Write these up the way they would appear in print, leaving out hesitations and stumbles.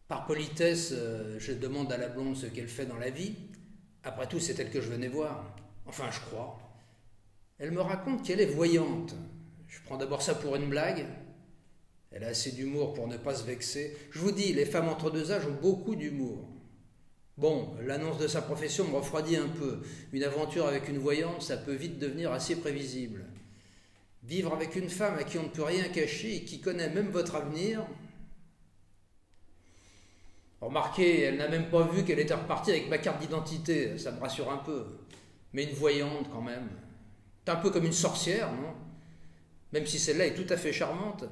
Par politesse, je demande à la blonde ce qu'elle fait dans la vie. Après tout, c'est elle que je venais voir. Enfin, je crois. Elle me raconte qu'elle est voyante. Je prends d'abord ça pour une blague. Elle a assez d'humour pour ne pas se vexer. Je vous dis, les femmes entre deux âges ont beaucoup d'humour. Bon, l'annonce de sa profession me refroidit un peu. Une aventure avec une voyante, ça peut vite devenir assez prévisible. Vivre avec une femme à qui on ne peut rien cacher et qui connaît même votre avenir. Remarquez, elle n'a même pas vu qu'elle était repartie avec ma carte d'identité, ça me rassure un peu. Mais une voyante quand même. C'est un peu comme une sorcière, non? Même si celle-là est tout à fait charmante,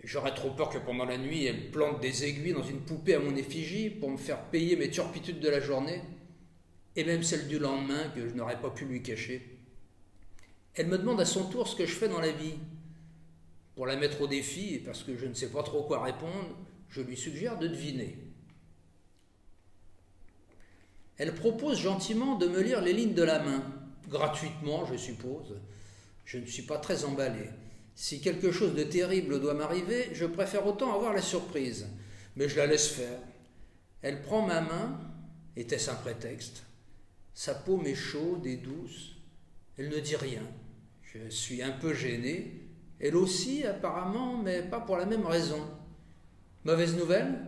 j'aurais trop peur que pendant la nuit, elle plante des aiguilles dans une poupée à mon effigie pour me faire payer mes turpitudes de la journée, et même celles du lendemain que je n'aurais pas pu lui cacher. Elle me demande à son tour ce que je fais dans la vie. Pour la mettre au défi, et parce que je ne sais pas trop quoi répondre, je lui suggère de deviner. Elle propose gentiment de me lire les lignes de la main, gratuitement, je suppose. Je ne suis pas très emballé. Si quelque chose de terrible doit m'arriver, je préfère autant avoir la surprise. Mais je la laisse faire. Elle prend ma main, était-ce un prétexte? Sa paume est chaude et douce. Elle ne dit rien. Je suis un peu gêné. Elle aussi, apparemment, mais pas pour la même raison. Mauvaise nouvelle?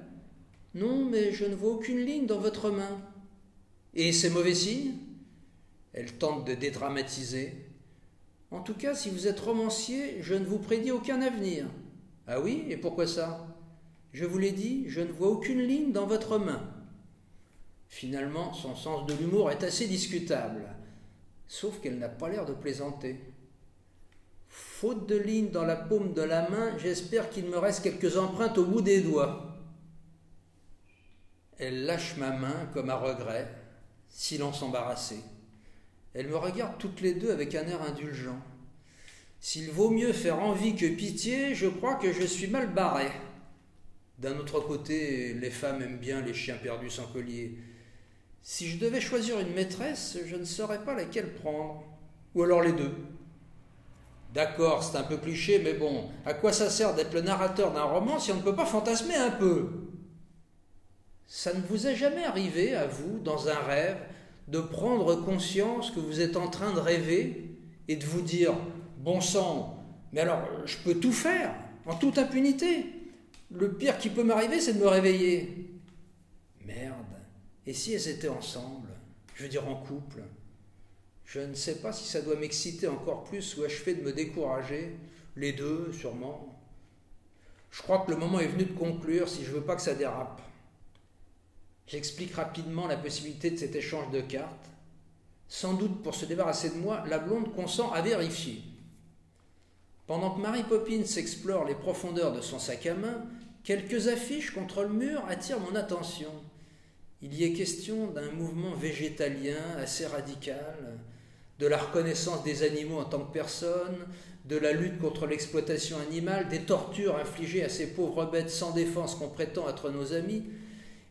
Non, mais je ne vois aucune ligne dans votre main. Et c'est mauvais signe? Elle tente de dédramatiser. En tout cas, si vous êtes romancier, je ne vous prédis aucun avenir. Ah oui, et pourquoi ça? Je vous l'ai dit, je ne vois aucune ligne dans votre main. Finalement, son sens de l'humour est assez discutable, sauf qu'elle n'a pas l'air de plaisanter. Faute de lignes dans la paume de la main, j'espère qu'il me reste quelques empreintes au bout des doigts. Elle lâche ma main comme à regret, silence embarrassé. Elles me regardent toutes les deux avec un air indulgent. S'il vaut mieux faire envie que pitié, je crois que je suis mal barré. D'un autre côté, les femmes aiment bien les chiens perdus sans collier. Si je devais choisir une maîtresse, je ne saurais pas laquelle prendre. Ou alors les deux. D'accord, c'est un peu cliché, mais bon, à quoi ça sert d'être le narrateur d'un roman si on ne peut pas fantasmer un peu? Ça ne vous est jamais arrivé, à vous, dans un rêve, de prendre conscience que vous êtes en train de rêver et de vous dire « Bon sang, mais alors je peux tout faire, en toute impunité. Le pire qui peut m'arriver, c'est de me réveiller. » Merde, et si elles étaient ensemble, je veux dire en couple? Je ne sais pas si ça doit m'exciter encore plus ou achever de me décourager, les deux sûrement. Je crois que le moment est venu de conclure si je veux pas que ça dérape. J'explique rapidement la possibilité de cet échange de cartes. Sans doute pour se débarrasser de moi, la blonde consent à vérifier. Pendant que Mary Poppins explore les profondeurs de son sac à main, quelques affiches contre le mur attirent mon attention. Il y est question d'un mouvement végétalien assez radical, de la reconnaissance des animaux en tant que personnes, de la lutte contre l'exploitation animale, des tortures infligées à ces pauvres bêtes sans défense qu'on prétend être nos amis,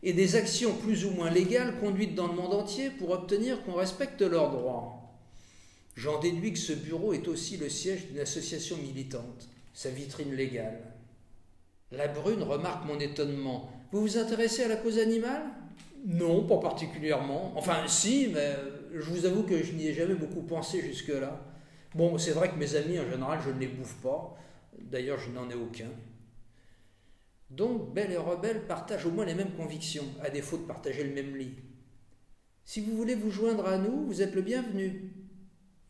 et des actions plus ou moins légales conduites dans le monde entier pour obtenir qu'on respecte leurs droits. J'en déduis que ce bureau est aussi le siège d'une association militante, sa vitrine légale. La brune remarque mon étonnement. « Vous vous intéressez à la cause animale ?»« Non, pas particulièrement. Enfin, si, mais je vous avoue que je n'y ai jamais beaucoup pensé jusque-là. Bon, c'est vrai que mes amis, en général, je ne les bouffe pas. D'ailleurs, je n'en ai aucun. » Donc, Belle et Rebelle partagent au moins les mêmes convictions, à défaut de partager le même lit. Si vous voulez vous joindre à nous, vous êtes le bienvenu.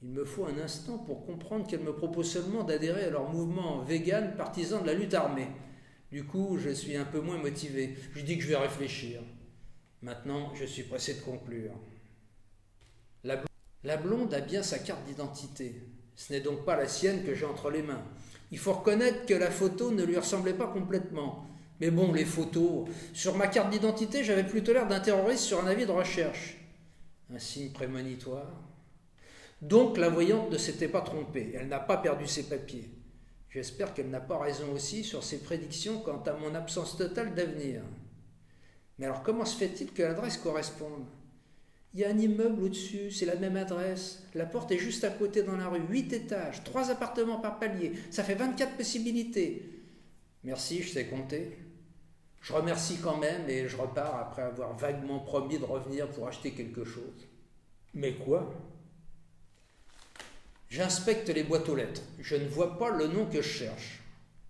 Il me faut un instant pour comprendre qu'elle me propose seulement d'adhérer à leur mouvement vegan partisan de la lutte armée. Du coup, je suis un peu moins motivé. Je dis que je vais réfléchir. Maintenant, je suis pressé de conclure. La blonde a bien sa carte d'identité. Ce n'est donc pas la sienne que j'ai entre les mains. Il faut reconnaître que la photo ne lui ressemblait pas complètement. Mais bon, les photos... Sur ma carte d'identité, j'avais plutôt l'air d'un terroriste sur un avis de recherche. Un signe prémonitoire. Donc la voyante ne s'était pas trompée. Elle n'a pas perdu ses papiers. J'espère qu'elle n'a pas raison aussi sur ses prédictions quant à mon absence totale d'avenir. Mais alors comment se fait-il que l'adresse corresponde? Il y a un immeuble au-dessus, c'est la même adresse. La porte est juste à côté dans la rue. 8 étages, 3 appartements par palier. Ça fait 24 possibilités. Merci, je sais compter. Je remercie quand même et je repars après avoir vaguement promis de revenir pour acheter quelque chose. Mais quoi? J'inspecte les boîtes aux lettres. Je ne vois pas le nom que je cherche.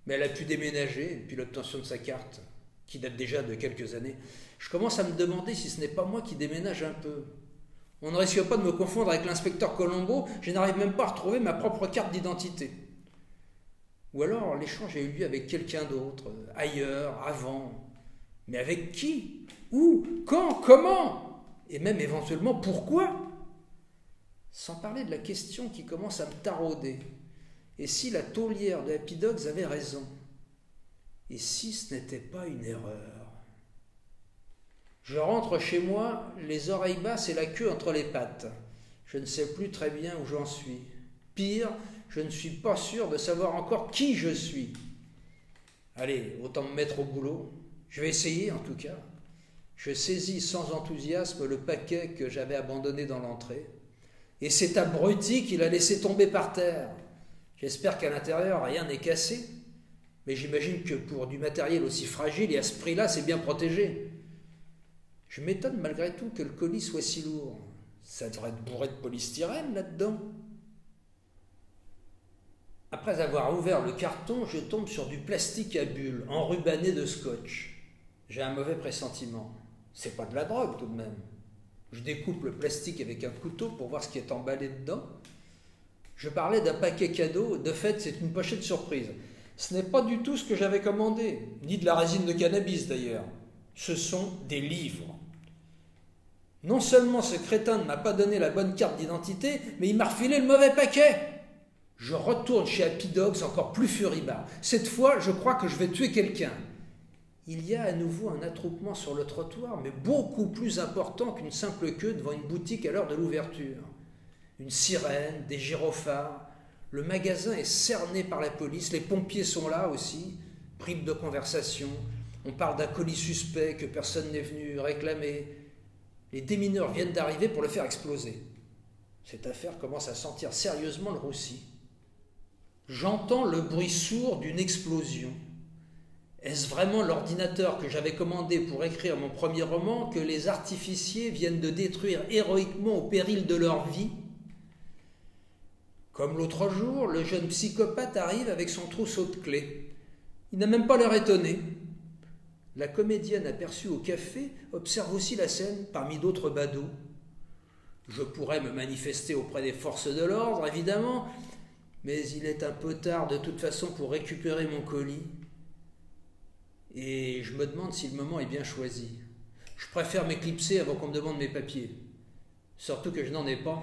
Mais elle a pu déménager depuis l'obtention de sa carte, qui date déjà de quelques années. Je commence à me demander si ce n'est pas moi qui déménage un peu. On ne risque pas de me confondre avec l'inspecteur Colombo, je n'arrive même pas à retrouver ma propre carte d'identité. Ou alors l'échange a eu lieu avec quelqu'un d'autre, ailleurs, avant. Mais avec qui? Où? Quand? Comment? Et même éventuellement pourquoi? Sans parler de la question qui commence à me tarauder. Et si la taulière de Happy Dogs avait raison? Et si ce n'était pas une erreur? Je rentre chez moi, les oreilles basses et la queue entre les pattes. Je ne sais plus très bien où j'en suis. Pire, je ne suis pas sûr de savoir encore qui je suis. Allez, autant me mettre au boulot. Je vais essayer en tout cas. Je saisis sans enthousiasme le paquet que j'avais abandonné dans l'entrée. Et cet abruti qui l'a laissé tomber par terre. J'espère qu'à l'intérieur, rien n'est cassé. Mais j'imagine que pour du matériel aussi fragile et à ce prix-là, c'est bien protégé. Je m'étonne malgré tout que le colis soit si lourd. Ça devrait être bourré de polystyrène là-dedans. Après avoir ouvert le carton, je tombe sur du plastique à bulles, enrubanné de scotch. J'ai un mauvais pressentiment. C'est pas de la drogue tout de même. Je découpe le plastique avec un couteau pour voir ce qui est emballé dedans. Je parlais d'un paquet cadeau, de fait c'est une pochette surprise. Ce n'est pas du tout ce que j'avais commandé, ni de la résine de cannabis d'ailleurs. Ce sont des livres. Non seulement ce crétin ne m'a pas donné la bonne carte d'identité, mais il m'a refilé le mauvais paquet. Je retourne chez Happy Dogs encore plus furibard. Cette fois, je crois que je vais tuer quelqu'un. Il y a à nouveau un attroupement sur le trottoir, mais beaucoup plus important qu'une simple queue devant une boutique à l'heure de l'ouverture. Une sirène, des gyrophares. Le magasin est cerné par la police, les pompiers sont là aussi, bribes de conversation. On parle d'un colis suspect que personne n'est venu réclamer. Les démineurs viennent d'arriver pour le faire exploser. Cette affaire commence à sentir sérieusement le roussi. J'entends le bruit sourd d'une explosion. Est-ce vraiment l'ordinateur que j'avais commandé pour écrire mon premier roman que les artificiers viennent de détruire héroïquement au péril de leur vie? Comme l'autre jour, le jeune psychopathe arrive avec son trousseau de clés. Il n'a même pas l'air étonné. La comédienne aperçue au café observe aussi la scène parmi d'autres badauds. Je pourrais me manifester auprès des forces de l'ordre, évidemment, mais il est un peu tard de toute façon pour récupérer mon colis. Et je me demande si le moment est bien choisi. Je préfère m'éclipser avant qu'on me demande mes papiers. Surtout que je n'en ai pas.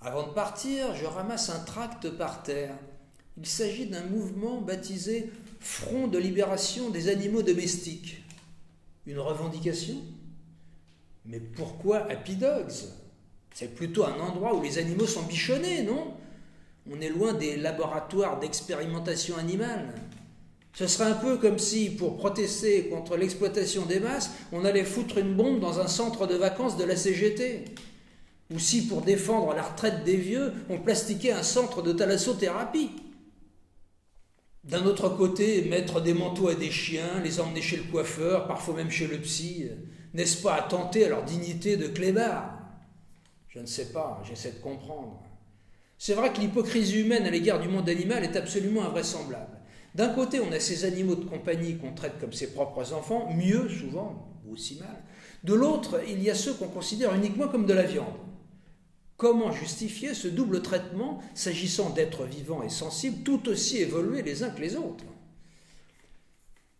Avant de partir, je ramasse un tract par terre. Il s'agit d'un mouvement baptisé « Front de libération des animaux domestiques ». Une revendication? Mais pourquoi Happy Dogs? C'est plutôt un endroit où les animaux sont bichonnés, non? On est loin des laboratoires d'expérimentation animale. Ce serait un peu comme si, pour protester contre l'exploitation des masses, on allait foutre une bombe dans un centre de vacances de la CGT. Ou si, pour défendre la retraite des vieux, on plastiquait un centre de thalassothérapie. D'un autre côté, mettre des manteaux à des chiens, les emmener chez le coiffeur, parfois même chez le psy, n'est-ce pas attenter à leur dignité de clébards? Je ne sais pas, j'essaie de comprendre. C'est vrai que l'hypocrisie humaine à l'égard du monde animal est absolument invraisemblable. D'un côté, on a ces animaux de compagnie qu'on traite comme ses propres enfants, mieux souvent, ou aussi mal. De l'autre, il y a ceux qu'on considère uniquement comme de la viande. Comment justifier ce double traitement s'agissant d'êtres vivants et sensibles, tout aussi évolués les uns que les autres?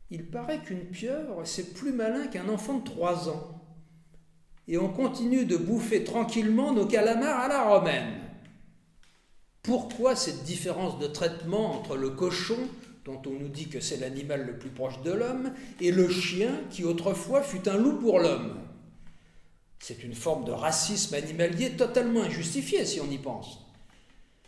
Il paraît qu'une pieuvre, c'est plus malin qu'un enfant de 3 ans. Et on continue de bouffer tranquillement nos calamars à la romaine. Pourquoi cette différence de traitement entre le cochon, dont on nous dit que c'est l'animal le plus proche de l'homme, et le chien, qui autrefois fut un loup pour l'homme? C'est une forme de racisme animalier totalement injustifiée, si on y pense.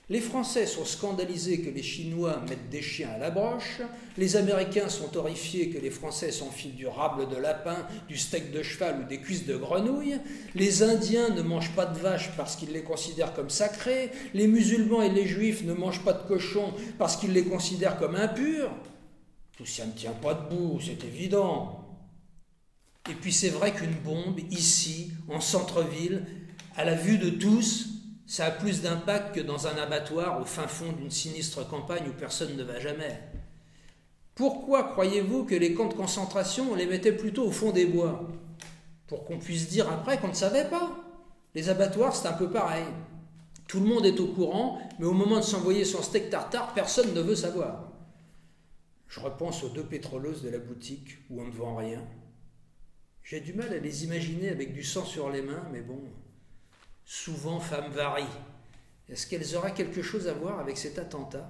Les Français sont scandalisés que les Chinois mettent des chiens à la broche, les Américains sont horrifiés que les Français s'enfilent du rable de lapin, du steak de cheval ou des cuisses de grenouille, les Indiens ne mangent pas de vaches parce qu'ils les considèrent comme sacrées, les musulmans et les juifs ne mangent pas de cochons parce qu'ils les considèrent comme impurs. Tout ça ne tient pas debout, c'est évident. Et puis c'est vrai qu'une bombe, ici, en centre-ville, à la vue de tous, ça a plus d'impact que dans un abattoir au fin fond d'une sinistre campagne où personne ne va jamais. Pourquoi croyez-vous que les camps de concentration, on les mettait plutôt au fond des bois? Pour qu'on puisse dire après qu'on ne savait pas. Les abattoirs, c'est un peu pareil. Tout le monde est au courant, mais au moment de s'envoyer son steak tartare, personne ne veut savoir. Je repense aux 2 pétroleuses de la boutique où on ne vend rien. J'ai du mal à les imaginer avec du sang sur les mains, mais bon, souvent femmes varient. Est-ce qu'elles auraient quelque chose à voir avec cet attentat ?